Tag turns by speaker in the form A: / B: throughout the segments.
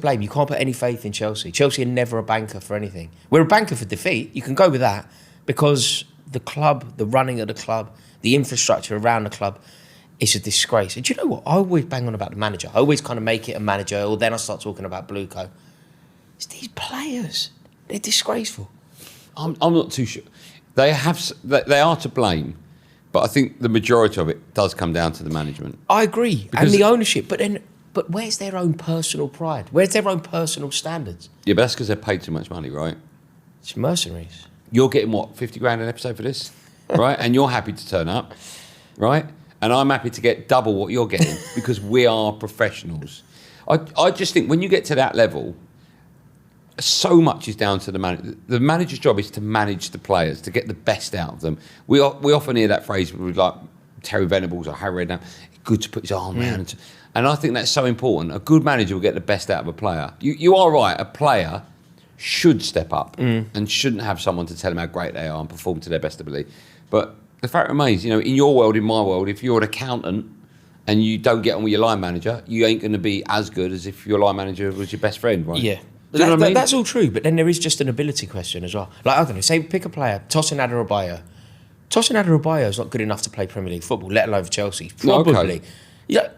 A: blame. You can't put any faith in Chelsea. Chelsea are never a banker for anything. We're a banker for defeat. You can go with that because the club, the running of the club, the infrastructure around the club, it's a disgrace. And do you know what? I always bang on about the manager. I always kind of make it a manager, or then I start talking about Blueco. It's these players. They're disgraceful.
B: I'm not too sure. They are to blame, but I think the majority of it does come down to the management.
A: I agree, and the ownership. But where's their own personal pride? Where's their own personal standards?
B: Yeah, but that's because they're paid too much money, right?
A: It's mercenaries.
B: You're getting, what, 50 grand an episode for this? Right? And you're happy to turn up, right? And I'm happy to get double what you're getting because we are professionals. I just think when you get to that level, so much is down to the manager. The manager's job is to manage the players, to get the best out of them. We often hear that phrase with like Terry Venables or Harry Redknapp, good to put his arm around. And I think that's so important. A good manager will get the best out of a player. You are right, a player should step up and shouldn't have someone to tell them how great they are and perform to their best ability. But the fact remains, in your world, in my world, if you're an accountant and you don't get on with your line manager, you ain't going to be as good as if your line manager was your best friend, right?
A: Yeah.
B: Do you know what I mean?
A: That's all true, but then there is just an ability question as well. Like, I don't know, say pick a player, Tosin Adarabioyo. Tosin Adarabioyo is not good enough to play Premier League football, let alone for Chelsea. Probably.
B: Okay.
A: Yeah.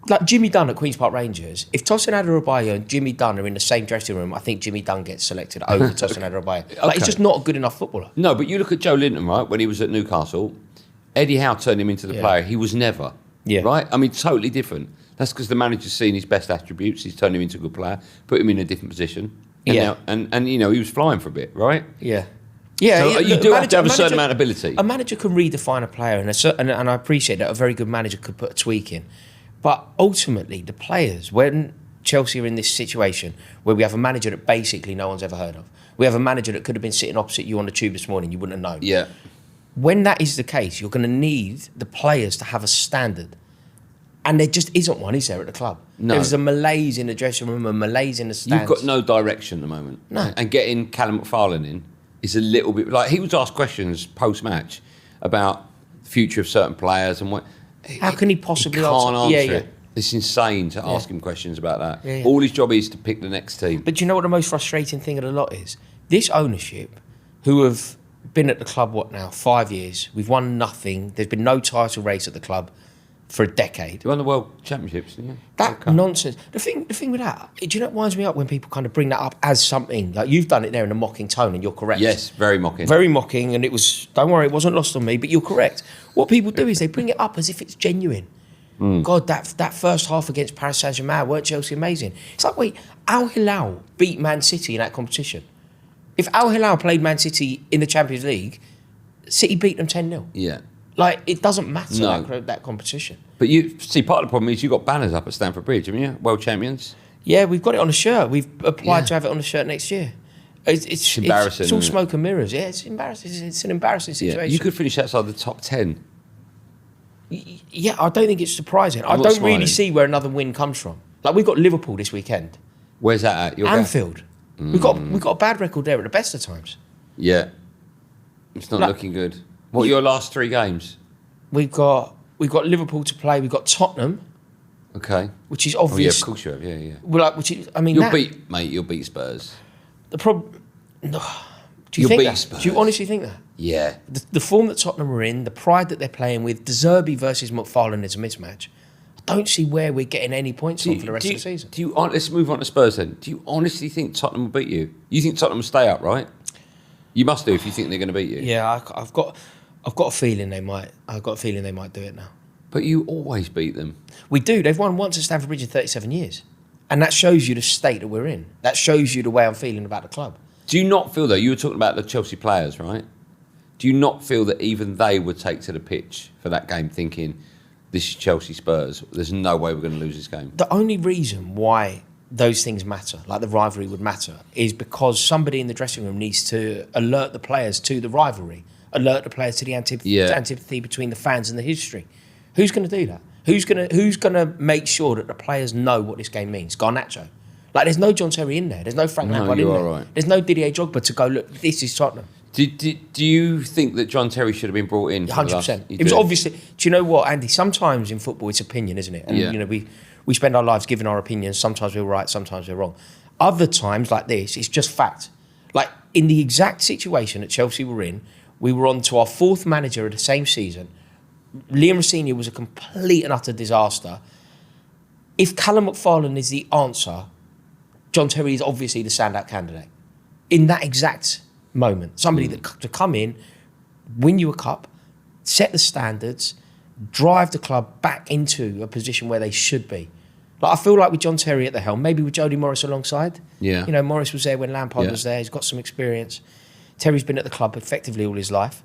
A: Like Jimmy Dunn at Queen's Park Rangers, if Tosin Adarabioyo and Jimmy Dunn are in the same dressing room, I think Jimmy Dunn gets selected over Tosin Adarabioyo. Like, he's just not a good enough footballer.
B: No, but you look at Joe Linton, right, when he was at Newcastle, Eddie Howe turned him into the player he was never, right? I mean, totally different. That's because the manager's seen his best attributes, he's turned him into a good player, put him in a different position, and he was flying for a bit, right?
A: Yeah. Yeah,
B: so you do have to have a certain amount of ability.
A: A manager can redefine a player, and I appreciate that a very good manager could put a tweak in. But ultimately, the players, when Chelsea are in this situation where we have a manager that basically no one's ever heard of, we have a manager that could have been sitting opposite you on the tube this morning, you wouldn't have known.
B: Yeah.
A: When that is the case, you're going to need the players to have a standard. And there just isn't one, is there, at the club?
B: No.
A: There's a malaise in the dressing room, a malaise in the stands.
B: You've got no direction at the moment.
A: No.
B: And getting Callum McFarlane in is a little bit... Like, he was asked questions post-match about the future of certain players and what...
A: How can he possibly
B: answer it? It's insane to ask him questions about that.
A: Yeah.
B: All his job is to pick the next team.
A: But do you know what the most frustrating thing of the lot is? This ownership, who have been at the club, 5 years, we've won nothing, there's been no title race at the club for a decade.
B: You won the World Championships, didn't you?
A: That nonsense. The thing with that, do you know what winds me up when people kind of bring that up as something? Like, you've done it there in a mocking tone, and you're correct.
B: Yes, very mocking.
A: Very mocking, and it was, don't worry, it wasn't lost on me, but you're correct. What people do is they bring it up as if it's genuine. God, that first half against Paris Saint-Germain, weren't Chelsea amazing? It's like, wait, Al Hilal beat Man City in that competition. If Al Hilal played Man City in the Champions League, City beat them 10-0.
B: Yeah.
A: Like, it doesn't matter, that competition.
B: But you see, part of the problem is you've got banners up at Stamford Bridge, haven't you? World champions.
A: Yeah, we've got it on a shirt. We've applied to have it on the shirt next year. It's
B: embarrassing.
A: It's all smoke and mirrors. Yeah, it's embarrassing. It's an embarrassing situation.
B: Yeah, you could finish outside the top 10.
A: Yeah, I don't think it's surprising. I don't really see where another win comes from. Like, we've got Liverpool this weekend.
B: Where's that at?
A: Anfield. We've got a bad record there at the best of times.
B: Yeah. It's not looking good. What are your last 3 games?
A: We've got Liverpool to play. We've got Tottenham.
B: Okay.
A: Which is obvious.
B: Oh, yeah, of course you have. Yeah.
A: Well,
B: You'll beat Spurs.
A: The problem. No. Do you think that? Spurs. Do you honestly think that?
B: Yeah.
A: The form that Tottenham are in, the pride that they're playing with, De Zerbi versus McFarlane is a mismatch. I don't see where we're getting any points from for the rest of the season.
B: Let's move on to Spurs then. Do you honestly think Tottenham will beat you? You think Tottenham will stay up, right? You must do if you think they're going to beat you.
A: Yeah, I've got a feeling they might. I've got a feeling they might do it now.
B: But you always beat them.
A: We do. They've won once at Stamford Bridge in 37 years. And that shows you the state that we're in. That shows you the way I'm feeling about the club.
B: Do you not feel, though, you were talking about the Chelsea players, right? Do you not feel that even they would take to the pitch for that game thinking, this is Chelsea Spurs, there's no way we're going to lose this game?
A: The only reason why those things matter, like the rivalry would matter, is because somebody in the dressing room needs to alert the players to the rivalry, alert the players to the antipathy between the fans and the history. Who's going to do that? Who's going to make sure that the players know what this game means? Garnacho. Like, there's no John Terry in there. There's no Frank Lampard in there. Right. There's no Didier Drogba to go, look, this is Tottenham.
B: Do you think that John Terry should have been brought in?
A: 100%. It was obviously... Do you know what, Andy? Sometimes in football, it's opinion, isn't it? And, we we spend our lives giving our opinions. Sometimes we're right, sometimes we're wrong. Other times, like this, it's just fact. Like, in the exact situation that Chelsea were in, we were on to our 4th manager of the same season. Liam Rossini was a complete and utter disaster. If Callum McFarlane is the answer, John Terry is obviously the standout candidate. In that exact moment, somebody that to come in, win you a cup, set the standards, drive the club back into a position where they should be. Like, I feel like with John Terry at the helm, maybe with Jody Morris alongside.
B: Yeah.
A: You know, Morris was there when Lampard was there. He's got some experience. Terry's been at the club effectively all his life.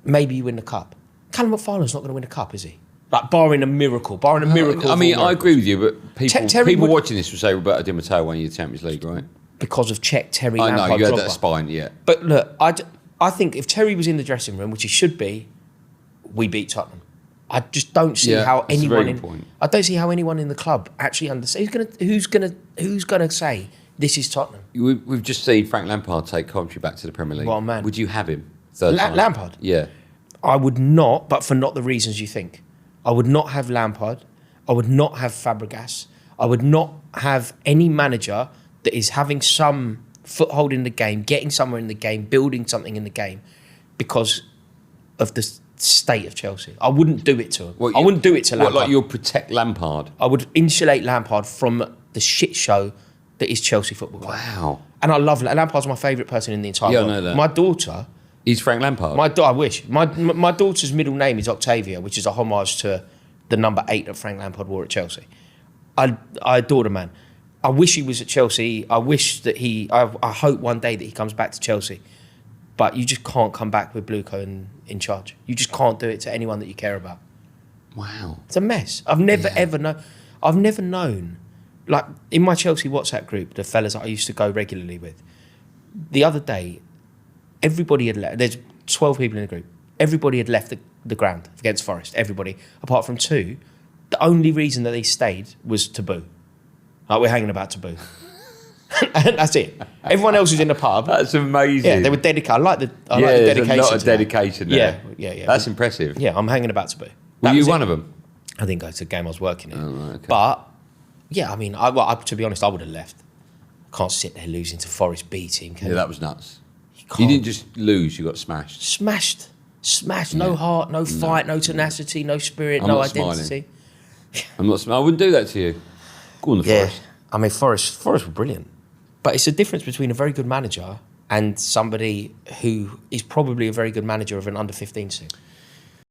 A: Maybe you win the cup. Callum McFarlane's not going to win a cup, is he? Like, barring a miracle.
B: I mean, I agree with you, but people
A: would,
B: watching this will say Roberto Di Matteo won you the Champions League, right?
A: Because of Czech, Terry,
B: I
A: Lampard,
B: know, you had
A: Drogba.
B: that spine, yeah.
A: But look, I think if Terry was in the dressing room, which he should be, we beat Tottenham. I just don't see how anyone I don't see how anyone in the club actually understands. Who's gonna say this is Tottenham?
B: We've just seen Frank Lampard take Coventry back to the Premier League.
A: What a man.
B: Would you have him third time?
A: Lampard?
B: Yeah.
A: I would not, but for not the reasons you think. I would not have Lampard. I would not have Fabregas. I would not have any manager that is having some foothold in the game, getting somewhere in the game, building something in the game because of the state of Chelsea. I wouldn't do it to him. I wouldn't do it to Lampard.
B: Like you'll protect Lampard?
A: I would insulate Lampard from the shit show that is Chelsea Football Club.
B: Wow.
A: And I love Lampard's my favourite person in the entire world.
B: I know that.
A: My daughter...
B: He's Frank Lampard?
A: I wish. My daughter's middle name is Octavia, which is a homage to the number 8 that Frank Lampard wore at Chelsea. I adore the man. I wish he was at Chelsea. I wish that I hope one day that he comes back to Chelsea. But you just can't come back with Blueco in charge. You just can't do it to anyone that you care about.
B: Wow.
A: It's a mess. I've never known, like in my Chelsea WhatsApp group, the fellas that I used to go regularly with, the other day, everybody had left. There's 12 people in the group. Everybody had left the ground against Forest. Everybody, apart from 2. The only reason that they stayed was to boo. Like, we're hanging about to boo. And that's it. Everyone else was in the pub.
B: That's amazing.
A: Yeah, they were dedicated. I like the dedication.
B: There's a lot of dedication there.
A: Yeah.
B: That's impressive.
A: Yeah, I'm hanging about to boo.
B: Were you one of them?
A: I didn't go to the game I was working in.
B: Oh, right, okay.
A: But, yeah, I mean, to be honest, I would have left. I can't sit there losing to Forest B team, can you?
B: Yeah, that was nuts. You didn't just lose, you got smashed.
A: Smashed. No heart, no fight, no tenacity, no spirit, no identity.
B: I'm not smiling. I wouldn't do that to you. Go on the Forest.
A: I mean, Forest were brilliant. But it's a difference between a very good manager and somebody who is probably a very good manager of an under-15 team.